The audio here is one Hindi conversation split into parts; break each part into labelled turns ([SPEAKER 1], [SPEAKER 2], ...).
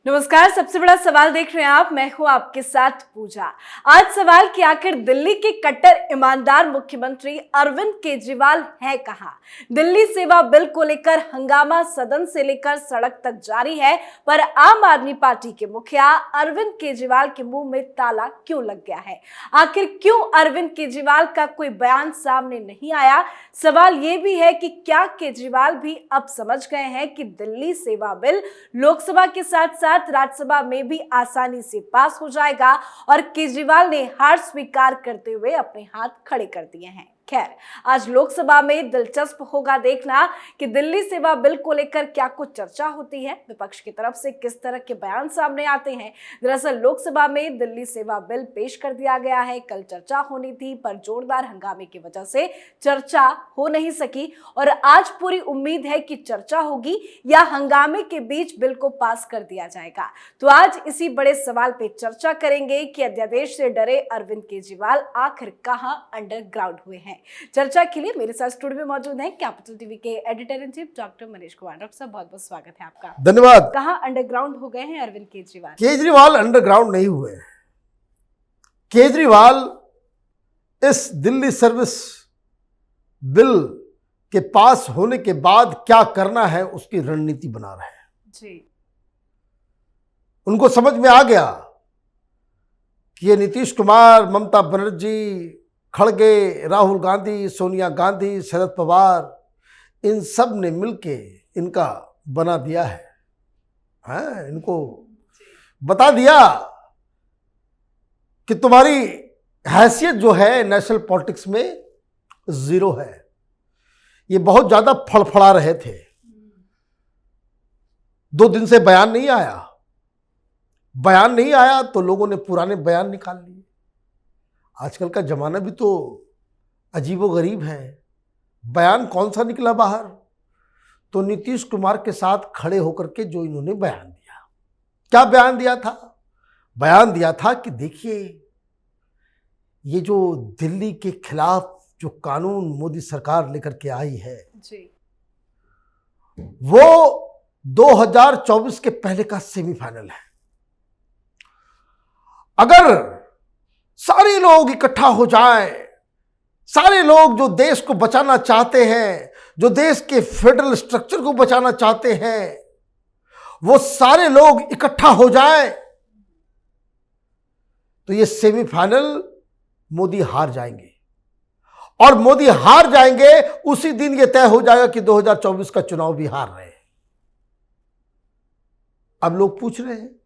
[SPEAKER 1] नमस्कार। सबसे बड़ा सवाल देख रहे हैं आप, मैं हूं आपके साथ पूजा। आज सवाल कि आखिर दिल्ली के कट्टर ईमानदार मुख्यमंत्री अरविंद केजरीवाल है कहां? दिल्ली सेवा बिल को लेकर हंगामा सदन से लेकर सड़क तक जारी है, पर आम आदमी पार्टी के मुखिया अरविंद केजरीवाल के मुंह में ताला क्यों लग गया है? आखिर क्यों अरविंद केजरीवाल का कोई बयान सामने नहीं आया? सवाल यह भी है कि क्या केजरीवाल भी अब समझ गए हैं कि दिल्ली सेवा बिल लोकसभा के साथ साथ राज्यसभा में भी आसानी से पास हो जाएगा, और केजरीवाल ने हार स्वीकार करते हुए अपने हाथ खड़े कर दिए हैं। खैर, आज लोकसभा में दिलचस्प होगा देखना कि दिल्ली सेवा बिल को लेकर क्या कुछ चर्चा होती है, विपक्ष की तरफ से किस तरह के बयान सामने आते हैं। दरअसल लोकसभा में दिल्ली सेवा बिल पेश कर दिया गया है। कल चर्चा होनी थी, पर जोरदार हंगामे की वजह से चर्चा हो नहीं सकी, और आज पूरी उम्मीद है कि चर्चा होगी या हंगामे के बीच बिल को पास कर दिया जाएगा। तो आज इसी बड़े सवाल पे चर्चा करेंगे कि अध्यादेश से डरे अरविंद केजरीवाल आखिर कहां अंडरग्राउंड हुए हैं। चर्चा के लिए मेरे साथ स्टूडियो में मौजूद हैं कैपिटल टीवी के editor in chief doctor Manish Kumar. Doctor साहब, बहुत बहुत स्वागत है आपका।
[SPEAKER 2] धन्यवाद।
[SPEAKER 1] कहां अंडरग्राउंड हो गए हैं अरविंद केजरीवाल?
[SPEAKER 2] केजरीवाल अंडरग्राउंड नहीं हुए। केजरीवाल इस दिल्ली सर्विस बिल के पास होने के बाद क्या करना है उसकी रणनीति बना रहे हैं
[SPEAKER 1] जी।
[SPEAKER 2] उनको समझ में आ गया कि ये नीतीश कुमार, ममता बनर्जी, खड़गे, राहुल गांधी, सोनिया गांधी, शरद पवार, इन सब ने मिलके इनका बना दिया है। इनको बता दिया कि तुम्हारी हैसियत जो है नेशनल पॉलिटिक्स में जीरो है। ये बहुत ज्यादा फड़फड़ा रहे थे। 2 दिन से बयान नहीं आया तो लोगों ने पुराने बयान निकाल लिए। आजकल का जमाना भी तो अजीबोगरीब है। बयान कौन सा निकला बाहर? तो नीतीश कुमार के साथ खड़े होकर के जो इन्होंने बयान दिया। क्या बयान दिया था? बयान दिया था कि देखिए, ये जो दिल्ली के खिलाफ जो कानून मोदी सरकार लेकर के आई है
[SPEAKER 1] जी,
[SPEAKER 2] वो 2024 के पहले का सेमीफाइनल है। अगर सारे लोग इकट्ठा हो जाएं, सारे लोग जो देश को बचाना चाहते हैं, जो देश के फेडरल स्ट्रक्चर को बचाना चाहते हैं, वो सारे लोग इकट्ठा हो जाएं, तो ये सेमीफाइनल मोदी हार जाएंगे। और मोदी हार जाएंगे उसी दिन ये तय हो जाएगा कि 2024 का चुनाव भी हार रहे हैं। अब लोग पूछ रहे हैं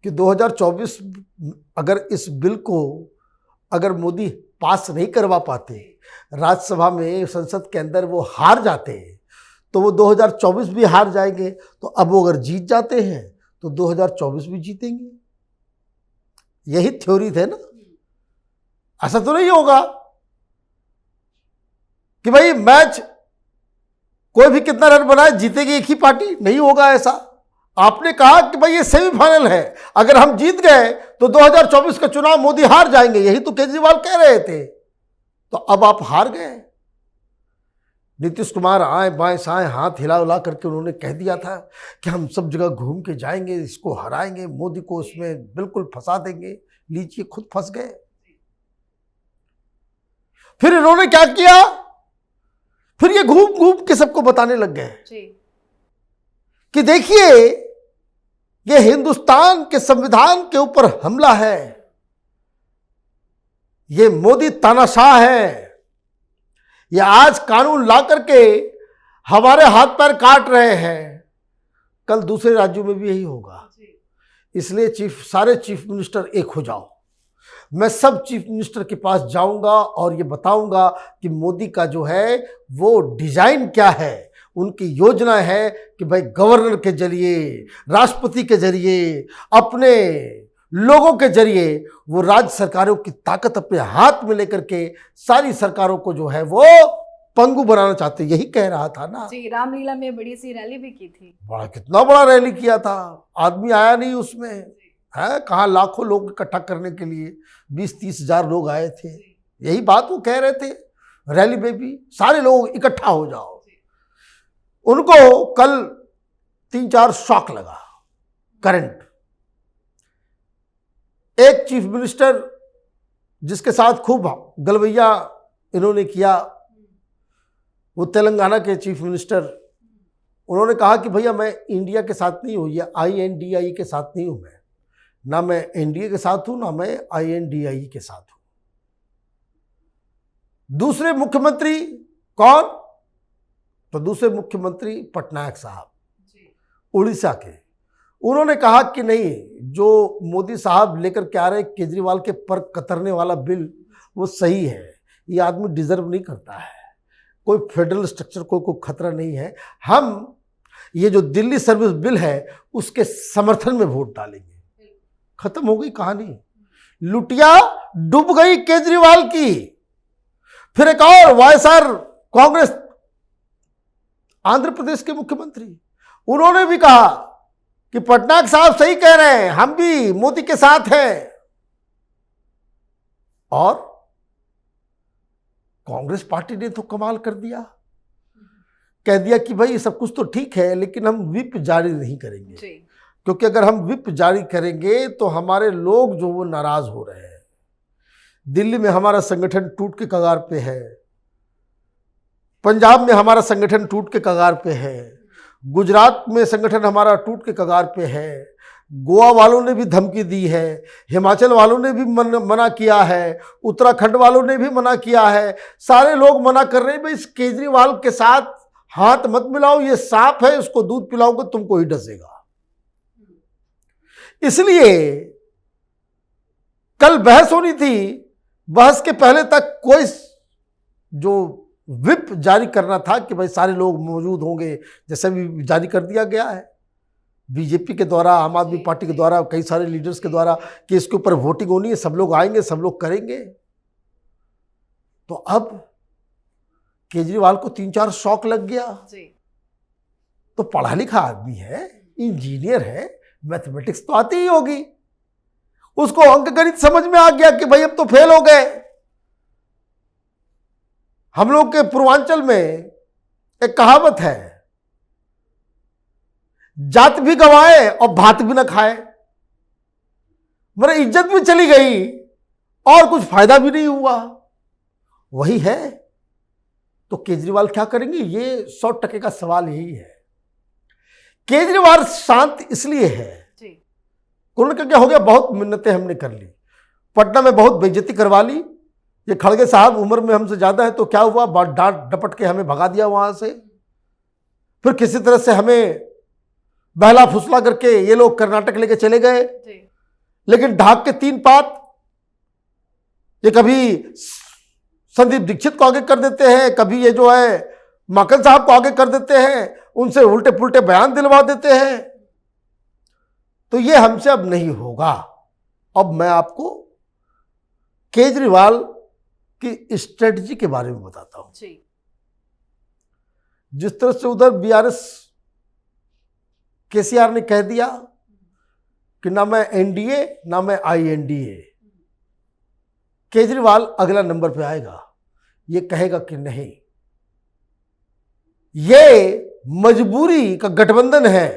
[SPEAKER 2] कि 2024 अगर इस बिल को अगर मोदी पास नहीं करवा पाते, राज्यसभा में, संसद के अंदर वो हार जाते, तो वो 2024 भी हार जाएंगे। तो अब वो अगर जीत जाते हैं तो 2024 भी जीतेंगे। यही थ्योरी थे ना। ऐसा तो नहीं होगा कि भाई मैच कोई भी कितना रन बनाए जीतेगी एक ही पार्टी, नहीं होगा ऐसा। आपने कहा कि भाई ये सेमीफाइनल है, अगर हम जीत गए तो 2024 का चुनाव मोदी हार जाएंगे। यही तो केजरीवाल कह रहे थे। तो अब आप हार गए। नीतीश कुमार आए बाएं साएं हाथ हिला उला करके उन्होंने कह दिया था कि हम सब जगह घूम के जाएंगे, इसको हराएंगे, मोदी को उसमें बिल्कुल फंसा देंगे। लीजिए, खुद फंस गए। फिर इन्होंने क्या किया? फिर ये घूम घूम के सबको बताने लग गए कि देखिए, ये हिंदुस्तान के संविधान के ऊपर हमला है, ये मोदी तानाशाह है, ये आज कानून ला करके हमारे हाथ पैर काट रहे हैं। कल दूसरे राज्यों में भी यही होगा। इसलिए सारे चीफ मिनिस्टर एक हो जाओ। मैं सब चीफ मिनिस्टर के पास जाऊंगा और ये बताऊंगा कि मोदी का जो है वो डिजाइन क्या है। उनकी योजना है कि भाई गवर्नर के जरिए, राष्ट्रपति के जरिए, अपने लोगों के जरिए वो राज्य सरकारों की ताकत अपने हाथ में लेकर के सारी सरकारों को जो है वो पंगु बनाना चाहते। यही कह रहा था ना
[SPEAKER 1] जी। रामलीला में बड़ी सी रैली भी की थी।
[SPEAKER 2] कितना बड़ा रैली किया था, आदमी आया नहीं उसमें है। कहाँ लाखों लोग इकट्ठा करने के लिए 20-30 हजार लोग आए थे। यही बात वो कह रहे थे रैली में भी, सारे लोग इकट्ठा हो जाओ। उनको कल 3-4 शॉक लगा करंट। एक चीफ मिनिस्टर जिसके साथ खूब गलवैया इन्होंने किया, वो तेलंगाना के चीफ मिनिस्टर, उन्होंने कहा कि भैया मैं इंडिया के साथ नहीं हूँ, ये INDI के साथ नहीं हूँ, मैं ना मैं NDA के साथ हूँ ना मैं INDI के साथ हूँ। दूसरे मुख्यमंत्री कौन? तो दूसरे मुख्यमंत्री पटनायक साहब उड़ीसा के, उन्होंने कहा कि नहीं, जो मोदी साहब लेकर के आ रहे केजरीवाल के पर कतरने वाला बिल वो सही है, ये आदमी डिजर्व नहीं करता है, कोई फेडरल स्ट्रक्चर को कोई खतरा नहीं है, हम ये जो दिल्ली सर्विस बिल है उसके समर्थन में वोट डालेंगे। खत्म हो गई कहानी, लुटिया डूब गई केजरीवाल की। फिर एक और YSR कांग्रेस आंध्र प्रदेश के मुख्यमंत्री, उन्होंने भी कहा कि पटनायक साहब सही कह रहे हैं, हम भी मोदी के साथ हैं। और कांग्रेस पार्टी ने तो कमाल कर दिया, कह दिया कि भाई सब कुछ तो ठीक है लेकिन हम व्हिप जारी नहीं करेंगे, क्योंकि अगर हम व्हिप जारी करेंगे तो हमारे लोग जो वो नाराज हो रहे हैं। दिल्ली में हमारा संगठन टूट के कगार पे है, पंजाब में हमारा संगठन टूट के कगार पे है, गुजरात में संगठन हमारा टूट के कगार पे है, गोवा वालों ने भी धमकी दी है, हिमाचल वालों ने भी मना किया है, उत्तराखंड वालों ने भी मना किया है, सारे लोग मना कर रहे हैं भाई इस केजरीवाल के साथ हाथ मत मिलाओ, ये सांप है, इसको दूध पिलाओगे तुमको ही डसेगा। इसलिए कल बहस होनी थी, बहस के पहले तक कोई जो व्हिप जारी करना था कि भाई सारे लोग मौजूद होंगे, जैसे भी जारी कर दिया गया है बीजेपी के द्वारा, आम आदमी पार्टी के द्वारा, कई सारे लीडर्स के द्वारा कि इसके ऊपर वोटिंग होनी है, सब लोग आएंगे, सब लोग करेंगे। तो अब केजरीवाल को 3-4 शॉक लग गया जी। तो पढ़ा लिखा आदमी है, इंजीनियर है, मैथमेटिक्स तो आती ही होगी, उसको अंक गणित समझ में आ गया कि भाई अब तो फेल हो गए। हम लोग के पूर्वांचल में एक कहावत है, जात भी गवाए और भात भी न खाए, मेरी इज्जत भी चली गई और कुछ फायदा भी नहीं हुआ। वही है, तो केजरीवाल क्या करेंगे, ये 100% का सवाल यही है। केजरीवाल शांत इसलिए है, उन्होंने क्या हो गया, बहुत मिन्नतें हमने कर ली, पटना में बहुत बेइज्जती करवा ली, ये खड़गे साहब उम्र में हमसे ज्यादा है, तो क्या हुआ, डांट डपट के हमें भगा दिया वहां से। फिर किसी तरह से हमें बहला फुसला करके ये लोग कर्नाटक लेके चले गए, लेकिन ढाक के 3 पात, ये कभी संदीप दीक्षित को आगे कर देते हैं, कभी ये जो है माकन साहब को आगे कर देते हैं, उनसे उल्टे पुल्टे बयान दिलवा देते हैं। तो ये हमसे अब नहीं होगा। अब मैं आपको केजरीवाल की स्ट्रेटजी के बारे में बताता हूं। जिस तरह से उधर BRS KCR ने कह दिया कि ना मैं NDA ना मैं INDA, केजरीवाल अगला नंबर पे आएगा, ये कहेगा कि नहीं, ये मजबूरी का गठबंधन है,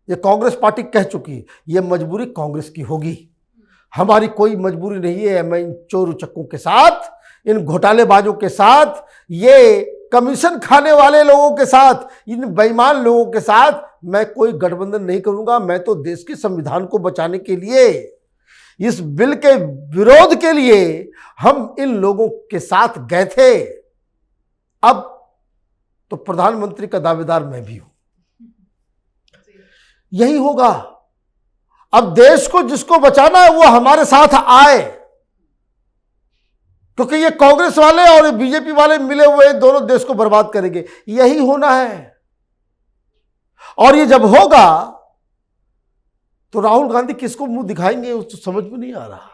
[SPEAKER 2] ये कांग्रेस पार्टी कह चुकी, ये मजबूरी कांग्रेस की होगी, हमारी कोई मजबूरी नहीं है। मैं इन चोर उचक्कों के साथ, इन घोटालेबाजों के साथ, ये कमीशन खाने वाले लोगों के साथ, इन बेईमान लोगों के साथ मैं कोई गठबंधन नहीं करूंगा। मैं तो देश के संविधान को बचाने के लिए, इस बिल के विरोध के लिए हम इन लोगों के साथ गए थे। अब तो प्रधानमंत्री का दावेदार मैं भी हूं, यही होगा। अब देश को जिसको बचाना है वो हमारे साथ आए, क्योंकि ये कांग्रेस वाले और ये बीजेपी वाले मिले हुए दोनों देश को बर्बाद करेंगे, यही होना है। और ये जब होगा तो राहुल गांधी किसको मुंह दिखाएंगे, उसको समझ में नहीं आ रहा।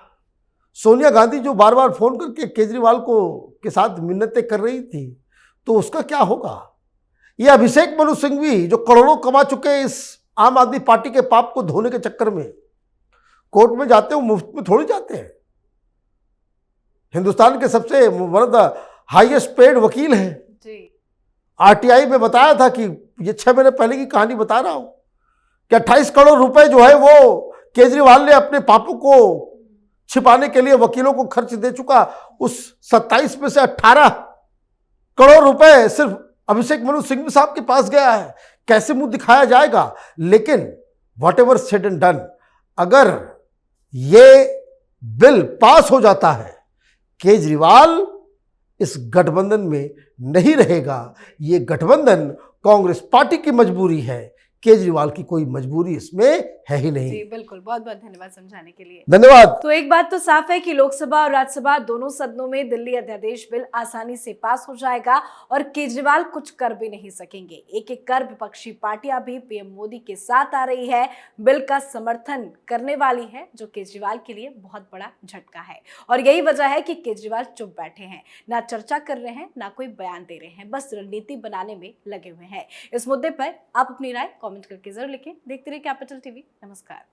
[SPEAKER 2] सोनिया गांधी जो बार बार फोन करके केजरीवाल को के साथ मिन्नतें कर रही थी, तो उसका क्या होगा। ये अभिषेक मनु सिंघवी जो करोड़ों कमा चुके इस आम आदमी पार्टी के पाप को धोने के चक्कर में, कोर्ट में जाते हो मुफ्त में थोड़ी जाते हैं। हिंदुस्तान के सबसे one of the highest paid वकील हैं। RTI में बताया था कि ये 6 महीने पहले की कहानी बता रहा हूं, कि 28 करोड़ रुपए जो है वो केजरीवाल ने अपने पापों को छिपाने के लिए वकीलों को खर्च दे चुका। उस 27 में से 18 करोड़ रुपए सिर्फ अभिषेक मनु सिंघवी साहब के पास गया है। कैसे मुंह दिखाया जाएगा? लेकिन what ever said and done, अगर ये बिल पास हो जाता है, केजरीवाल इस गठबंधन में नहीं रहेगा। ये गठबंधन कांग्रेस पार्टी की मजबूरी है, केजरीवाल की कोई मजबूरी इसमें है ही नहीं।
[SPEAKER 1] जी बिल्कुल, बहुत बहुत धन्यवाद समझाने के लिए।
[SPEAKER 2] धन्यवाद।
[SPEAKER 1] तो एक बात तो साफ है कि लोकसभा और राज्यसभा दोनों सदनों में दिल्ली अध्यादेश बिल आसानी से पास हो जाएगा और केजरीवाल कुछ कर भी नहीं सकेंगे। एक एक कर विपक्षी पार्टियां भी पीएम मोदी के साथ आ रही है, बिल का समर्थन करने वाली है, जो केजरीवाल के लिए बहुत बड़ा झटका है। और यही वजह है कि केजरीवाल चुप बैठे हैं, ना चर्चा कर रहे हैं, ना कोई बयान दे रहे हैं, बस रणनीति बनाने में लगे हुए हैं। इस मुद्दे पर आप अपनी राय कमेंट करके जरूर लिखें। देखते रहिए कैपिटल टीवी। नमस्कार।